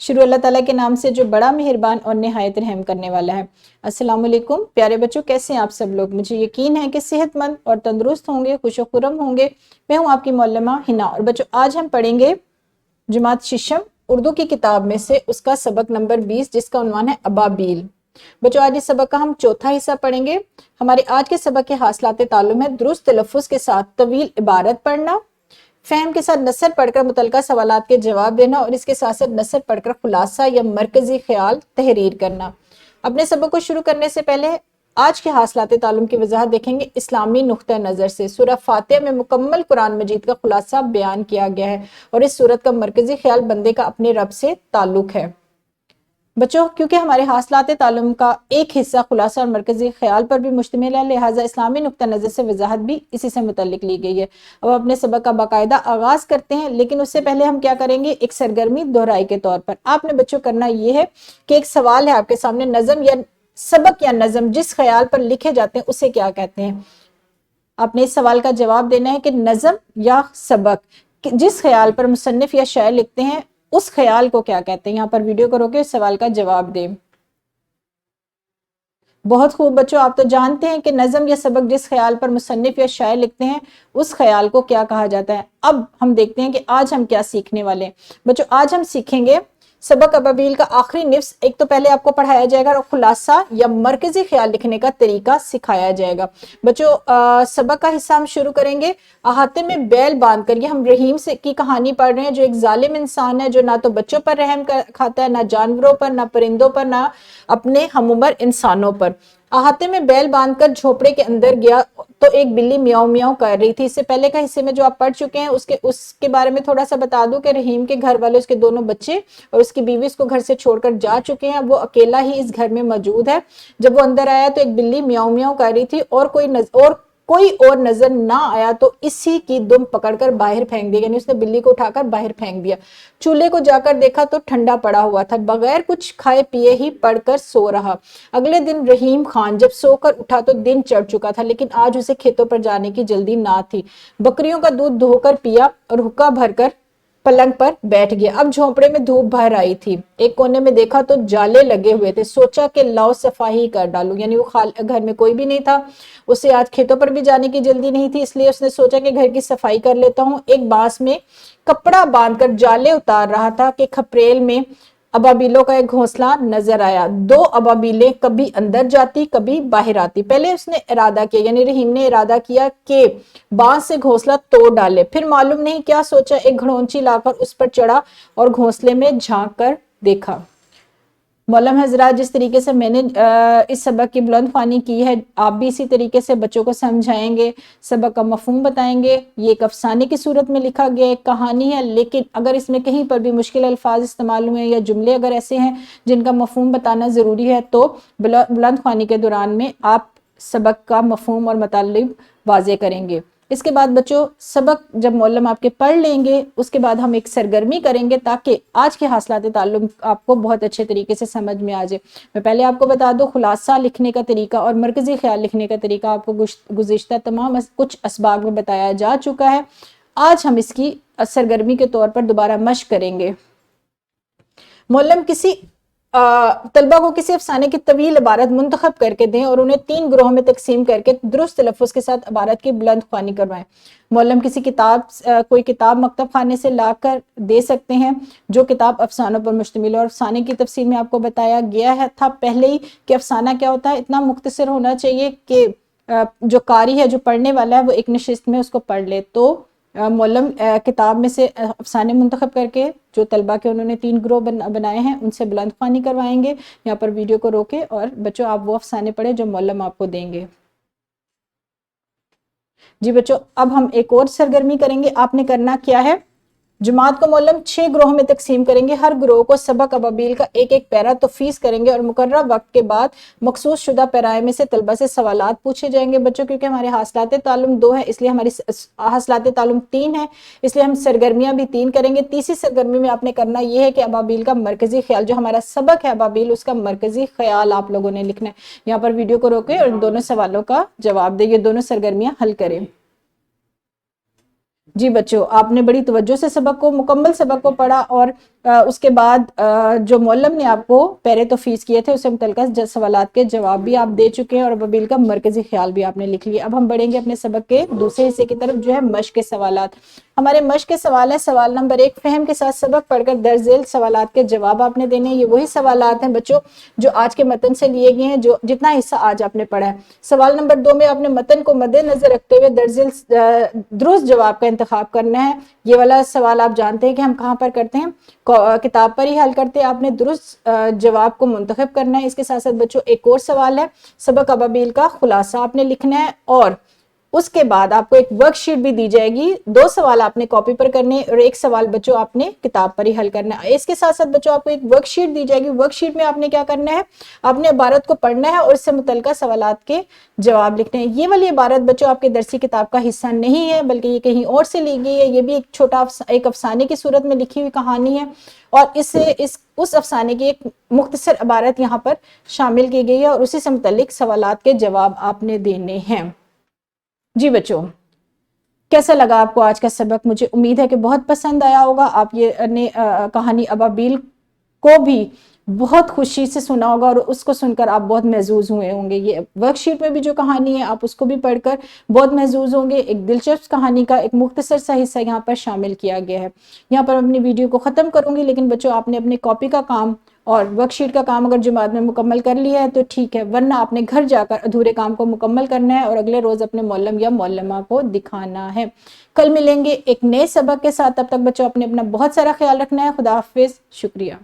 شروع اللہ تعالیٰ کے نام سے جو بڑا مہربان اور نہایت رحم کرنے والا ہے۔ السلام علیکم پیارے بچوں، کیسے ہیں آپ سب لوگ؟ مجھے یقین ہے کہ صحت مند اور تندرست ہوں گے، خوش و خرم ہوں گے۔ میں ہوں آپ کی معلمہ ہنا، اور بچوں آج ہم پڑھیں گے جماعت ششم اردو کی کتاب میں سے اس کا سبق نمبر 20، جس کا عنوان ہے ابابیل۔ بچوں آج اس سبق کا ہم چوتھا حصہ پڑھیں گے۔ ہمارے آج کے سبق کے حاصلات تعلم ہے درست تلفظ کے ساتھ طویل عبارت پڑھنا، فہم کے ساتھ نثر پڑھ کر متعلقہ سوالات کے جواب دینا، اور اس کے ساتھ ساتھ نثر پڑھ کر خلاصہ یا مرکزی خیال تحریر کرنا۔ اپنے سبق کو شروع کرنے سے پہلے آج کے حاصلات تعلم کی وضاحت دیکھیں گے اسلامی نقطہ نظر سے۔ سورہ فاتحہ میں مکمل قرآن مجید کا خلاصہ بیان کیا گیا ہے، اور اس سورت کا مرکزی خیال بندے کا اپنے رب سے تعلق ہے۔ بچوں کیونکہ ہمارے حاصلات تعلم کا ایک حصہ خلاصہ اور مرکزی خیال پر بھی مشتمل ہے، لہٰذا اسلامی نقطہ نظر سے وضاحت بھی اسی سے متعلق لی گئی ہے۔ اب اپنے سبق کا باقاعدہ آغاز کرتے ہیں، لیکن اس سے پہلے ہم کیا کریں گے؟ ایک سرگرمی دہرائی کے طور پر آپ نے بچوں کرنا یہ ہے کہ ایک سوال ہے آپ کے سامنے، نظم یا سبق یا نظم جس خیال پر لکھے جاتے ہیں اسے کیا کہتے ہیں؟ آپ نے اس سوال کا جواب دینا ہے کہ نظم یا سبق جس خیال پر مصنف یا شاعر لکھتے ہیں اس خیال کو کیا کہتے ہیں؟ یہاں پر ویڈیو کو روکے، اس سوال کا جواب دیں۔ بہت خوب بچوں، آپ تو جانتے ہیں کہ نظم یا سبق جس خیال پر مصنف یا شاعر لکھتے ہیں اس خیال کو کیا کہا جاتا ہے۔ اب ہم دیکھتے ہیں کہ آج ہم کیا سیکھنے والے ہیں۔ بچوں آج ہم سیکھیں گے سبق ابابیل کا آخری نصف۔ ایک تو پہلے آپ کو پڑھایا جائے گا اور خلاصہ یا مرکزی خیال لکھنے کا طریقہ سکھایا جائے گا۔ بچوں سبق کا حصہ ہم شروع کریں گے احاطے میں بیل باندھ کر۔ یہ ہم رحیم سے کی کہانی پڑھ رہے ہیں، جو ایک ظالم انسان ہے، جو نہ تو بچوں پر رحم کھاتا ہے، نہ جانوروں پر، نہ پرندوں پر، نہ اپنے ہم عمر انسانوں پر۔ احاطے میں بیل باندھ کر جھوپڑے کے اندر گیا تو ایک بلی میاؤں میاؤں کر رہی تھی۔ اس سے پہلے کا حصے میں جو آپ پڑھ چکے ہیں اس کے بارے میں تھوڑا سا بتا دوں کہ رحیم کے گھر والے، اس کے دونوں بچے اور اس کی بیوی اس کو گھر سے چھوڑ کر جا چکے ہیں۔ وہ اکیلا ہی اس گھر میں موجود ہے۔ جب وہ اندر آیا تو ایک بلی میاؤں میاؤں کر رہی تھی، اور کوئی اور نظر نہ آیا تو اسی کی دم پکڑ کر باہر پھینک دیا، یعنی اس نے بلی کو اٹھا کر باہر پھینک دیا۔ چولہے کو جا کر دیکھا تو ٹھنڈا پڑا ہوا تھا، بغیر کچھ کھائے پیے ہی پڑ کر سو رہا۔ اگلے دن رحیم خان جب سو کر اٹھا تو دن چڑھ چکا تھا، لیکن آج اسے کھیتوں پر جانے کی جلدی نہ تھی۔ بکریوں کا دودھ دھو کر پیا اور حقہ بھر کر پلنگ پر بیٹھ گیا۔ اب جھونپڑے میں دھوپ بھر آئی تھی، ایک کونے میں دیکھا تو جالے لگے ہوئے تھے۔ سوچا کہ لاؤ صفائی کر ڈالوں، یعنی وہ گھر میں کوئی بھی نہیں تھا، اسے آج کھیتوں پر بھی جانے کی جلدی نہیں تھی، اس لیے اس نے سوچا کہ گھر کی صفائی کر لیتا ہوں۔ ایک بانس میں کپڑا باندھ کر جالے اتار رہا تھا کہ کھپریل میں ابابیلوں کا ایک گھونسلہ نظر آیا۔ دو ابابیلیں کبھی اندر جاتی کبھی باہر آتی۔ پہلے اس نے ارادہ کیا، یعنی رحیم نے ارادہ کیا کہ بانس سے گھونسلہ توڑ ڈالے، پھر معلوم نہیں کیا سوچا، ایک گھڑونچی لا کر اس پر چڑھا اور گھونسلے میں جھانک کر دیکھا۔ معلم حضرات، جس طریقے سے میں نے اس سبق کی بلند خوانی کی ہے، آپ بھی اسی طریقے سے بچوں کو سمجھائیں گے، سبق کا مفہوم بتائیں گے۔ یہ ایک افسانے کی صورت میں لکھا گیا ایک کہانی ہے، لیکن اگر اس میں کہیں پر بھی مشکل الفاظ استعمال ہوئے یا جملے اگر ایسے ہیں جن کا مفہوم بتانا ضروری ہے تو بلند خوانی کے دوران میں آپ سبق کا مفہوم اور مطالب واضح کریں گے۔ اس کے بعد بچوں سبق جب معلم آپ کے پڑھ لیں گے، اس کے بعد ہم ایک سرگرمی کریں گے تاکہ آج کے حاصلات تعلم آپ کو بہت اچھے طریقے سے سمجھ میں آ جائے۔ میں پہلے آپ کو بتا دوں خلاصہ لکھنے کا طریقہ اور مرکزی خیال لکھنے کا طریقہ آپ کو گزشتہ تمام کچھ اسباق میں بتایا جا چکا ہے۔ آج ہم اس کی سرگرمی کے طور پر دوبارہ مشق کریں گے۔ معلم طلبہ کو کسی افسانے کی طویل عبارت منتخب کر کے دیں اور انہیں 3 گروہوں میں تقسیم کر کے درست تلفظ کے ساتھ عبارت کی بلند خوانی کروائیں۔ معلم کوئی کتاب مکتب خانے سے لا کر دے سکتے ہیں جو کتاب افسانوں پر مشتمل ہے، اور افسانے کی تفصیل میں آپ کو بتایا گیا تھا پہلے ہی کہ افسانہ کیا ہوتا ہے۔ اتنا مختصر ہونا چاہیے کہ جو قاری ہے، جو پڑھنے والا ہے، وہ ایک نشست میں اس کو پڑھ لے۔ تو معلم کتاب میں سے افسانے منتخب کر کے جو طلبہ کے انہوں نے 3 گروہ بنائے ہیں ان سے بلند خوانی کروائیں گے۔ یہاں پر ویڈیو کو روکے اور بچوں آپ وہ افسانے پڑھیں جو معلم آپ کو دیں گے۔ جی بچوں اب ہم ایک اور سرگرمی کریں گے۔ آپ نے کرنا کیا ہے؟ جماعت کو معلم 6 گروہوں میں تقسیم کریں گے۔ ہر گروہ کو سبق ابابیل کا ایک ایک پیرا تفویض کریں گے اور مقررہ وقت کے بعد مخصوص شدہ پیرائے میں سے طلبہ سے سوالات پوچھے جائیں گے۔ بچوں کیونکہ ہمارے حاصلات تعلم 2 ہیں، اس لیے ہماری حاصلات تعلم 3 ہیں، اس لیے ہم سرگرمیاں بھی 3 کریں گے۔ تیسری سرگرمی میں آپ نے کرنا یہ ہے کہ ابابیل کا مرکزی خیال، جو ہمارا سبق ہے ابابیل، اس کا مرکزی خیال آپ لوگوں نے لکھنا ہے۔ یہاں پر ویڈیو کو روکے اور ان دونوں سوالوں کا جواب دیں، یہ دونوں سرگرمیاں حل کریں۔ جی بچوں آپ نے بڑی توجہ سے مکمل سبق کو پڑھا اور اس کے بعد جو معلم نے آپ کو پہلے تو فیس کیے تھے، اسے متعلقہ سوالات کے جواب بھی آپ دے چکے ہیں اور ابابیل کا مرکزی خیال بھی آپ نے لکھ لیا۔ اب ہم بڑھیں گے اپنے سبق کے دوسرے حصے کی طرف، جو ہے مشق کے سوالات۔ ہمارے مشق کے سوال ہیں، سوال نمبر 1، فہم کے ساتھ سبق پڑھ کر درج ذیل سوالات کے جواب آپ نے دینے ہیں۔ یہ وہی سوالات ہیں بچوں جو آج کے متن سے لیے گئے ہیں، جو جتنا حصہ آج آپ نے پڑھا ہے۔ سوال نمبر 2 میں آپ نے متن کو مد نظر رکھتے ہوئے درج ذیل درست جواب کا انتخاب کرنا ہے۔ یہ والا سوال آپ جانتے ہیں کہ ہم کہاں پر کرتے ہیں، کتاب پر ہی حل کرتے ہیں۔ آپ نے درست جواب کو منتخب کرنا ہے۔ اس کے ساتھ ساتھ بچوں ایک اور سوال ہے، سبق ابابیل کا خلاصہ آپ نے لکھنا ہے، اور اس کے بعد آپ کو ایک ورک شیٹ بھی دی جائے گی۔ 2 سوال آپ نے کاپی پر کرنے اور 1 سوال بچوں آپ نے کتاب پر ہی حل کرنا ہے۔ اس کے ساتھ ساتھ بچوں آپ کو ایک ورک شیٹ دی جائے گی۔ ورک شیٹ میں آپ نے کیا کرنا ہے، آپ نے عبارت کو پڑھنا ہے اور اس سے متعلقہ سوالات کے جواب لکھنے ہیں۔ یہ والی عبارت بچوں آپ کے درسی کتاب کا حصہ نہیں ہے، بلکہ یہ کہیں اور سے لی گئی ہے۔ یہ بھی ایک افسانے کی صورت میں لکھی ہوئی کہانی ہے، اور اس افسانے کی ایک مختصر عبارت یہاں پر شامل کی گئی ہے، اور اسی سے متعلق سوالات کے جواب آپ نے دینے ہیں۔ جی بچوں، کیسا لگا آپ کو آج کا سبق؟ مجھے امید ہے کہ بہت پسند آیا ہوگا۔ آپ یہ کہانی ابابیل کو بھی بہت خوشی سے سنا ہوگا، اور اس کو سن کر آپ بہت محظوظ ہوئے ہوں گے۔ یہ ورک شیٹ میں بھی جو کہانی ہے آپ اس کو بھی پڑھ کر بہت محظوظ ہوں گے۔ ایک دلچسپ کہانی کا ایک مختصر سا حصہ یہاں پر شامل کیا گیا ہے۔ یہاں پر اپنی ویڈیو کو ختم کروں گی، لیکن بچوں آپ نے اپنی کاپی کا کام اور ورک شیٹ کا کام اگر جماعت میں مکمل کر لیا ہے تو ٹھیک ہے، ورنہ آپ نے گھر جا کر ادھورے کام کو مکمل کرنا ہے اور اگلے روز اپنے معلم یا معلمہ کو دکھانا ہے۔ کل ملیں گے ایک نئے سبق کے ساتھ، تب تک بچوں اپنا بہت سارا خیال رکھنا ہے۔ خدا حافظ، شکریہ۔